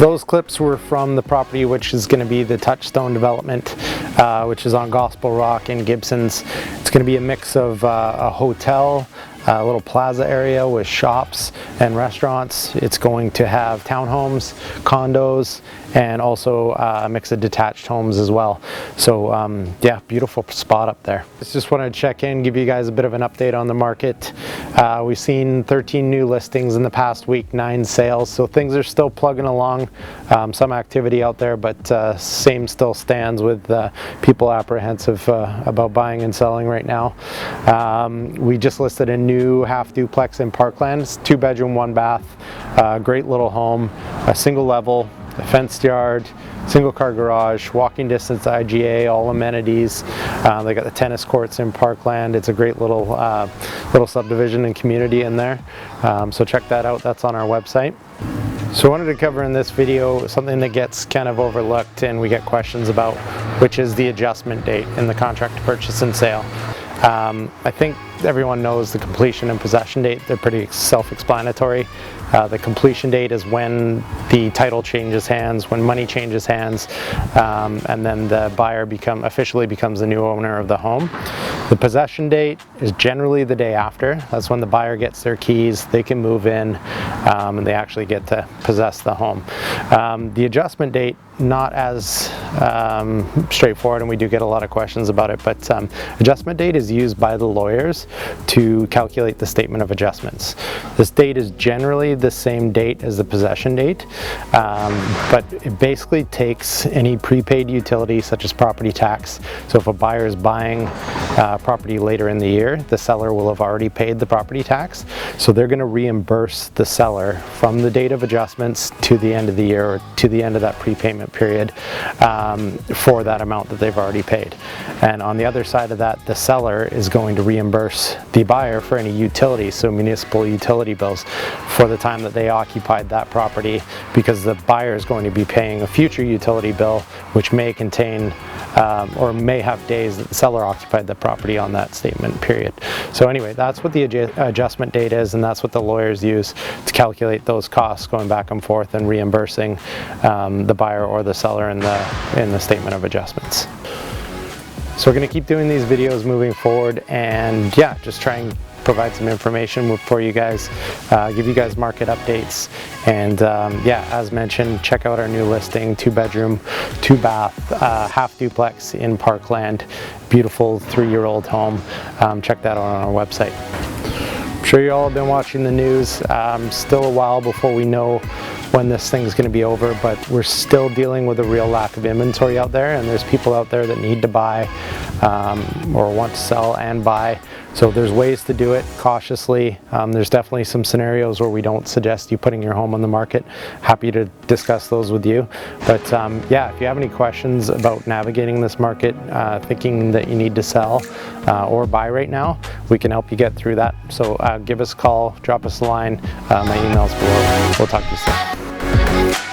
those clips were from the property, which is going to be the Touchstone development, which is on Gospel Rock in Gibsons. It's going to be a mix of a hotel, a little plaza area with shops and restaurants. It's going to have townhomes, condos, and also a mix of detached homes as well. So yeah, beautiful spot up there. Just wanted to check in, give you guys a bit of an update on the market. We've seen 13 new listings in the past week, 9 sales, so things are still plugging along. Some activity out there, but same still stands with people apprehensive about buying and selling right now. We just listed a new half duplex in Parkland. It's 2-bedroom, 1-bath, great little home, a single level, a fenced yard, single car garage, walking distance to IGA, all amenities. They got the tennis courts in Parkland. It's a great little little subdivision and community in there. So check that out. That's on our website. So I wanted to cover in this video something that gets kind of overlooked and we get questions about, which is the adjustment date in the contract to purchase and sale. I think everyone knows the completion and possession date. They're pretty self-explanatory. The completion date is when the title changes hands, when money changes hands, and then the buyer officially becomes the new owner of the home. The possession date is generally the day after. That's when the buyer gets their keys, they can move in, and they actually get to possess the home. The adjustment date, not as straightforward, and we do get a lot of questions about it, but adjustment date is used by the lawyers to calculate the statement of adjustments. This date is generally the same date as the possession date, but it basically takes any prepaid utility such as property tax. So if a buyer is buying property later in the year, the seller will have already paid the property tax, so they're going to reimburse the seller from the date of adjustments to the end of the year, or to the end of that prepayment period, for that amount that they've already paid. And on the other side of that, the seller is going to reimburse the buyer for any utilities, so municipal utility bills, for the time that they occupied that property, because the buyer is going to be paying a future utility bill which may contain or may have days that the seller occupied the property on that statement period. So anyway, that's what the adjustment date is, and that's what the lawyers use to calculate those costs going back and forth and reimbursing the buyer or the seller in the statement of adjustments. So we're going to keep doing these videos moving forward, and yeah, just try and provide some information for you guys, give you guys market updates, and yeah, as mentioned, check out our new listing, 2-bedroom, 2-bath, half duplex in Parkland, beautiful 3-year-old home. Check that out on our website. I'm sure you all have been watching the news. Still a while before we know when this thing's going to be over, but we're still dealing with a real lack of inventory out there, and there's people out there that need to buy or want to sell and buy. So there's ways to do it cautiously. There's definitely some scenarios where we don't suggest you putting your home on the market. Happy to discuss those with you. But yeah, if you have any questions about navigating this market, thinking that you need to sell or buy right now, we can help you get through that. So give us a call, drop us a line. My email's below. We'll talk to you soon.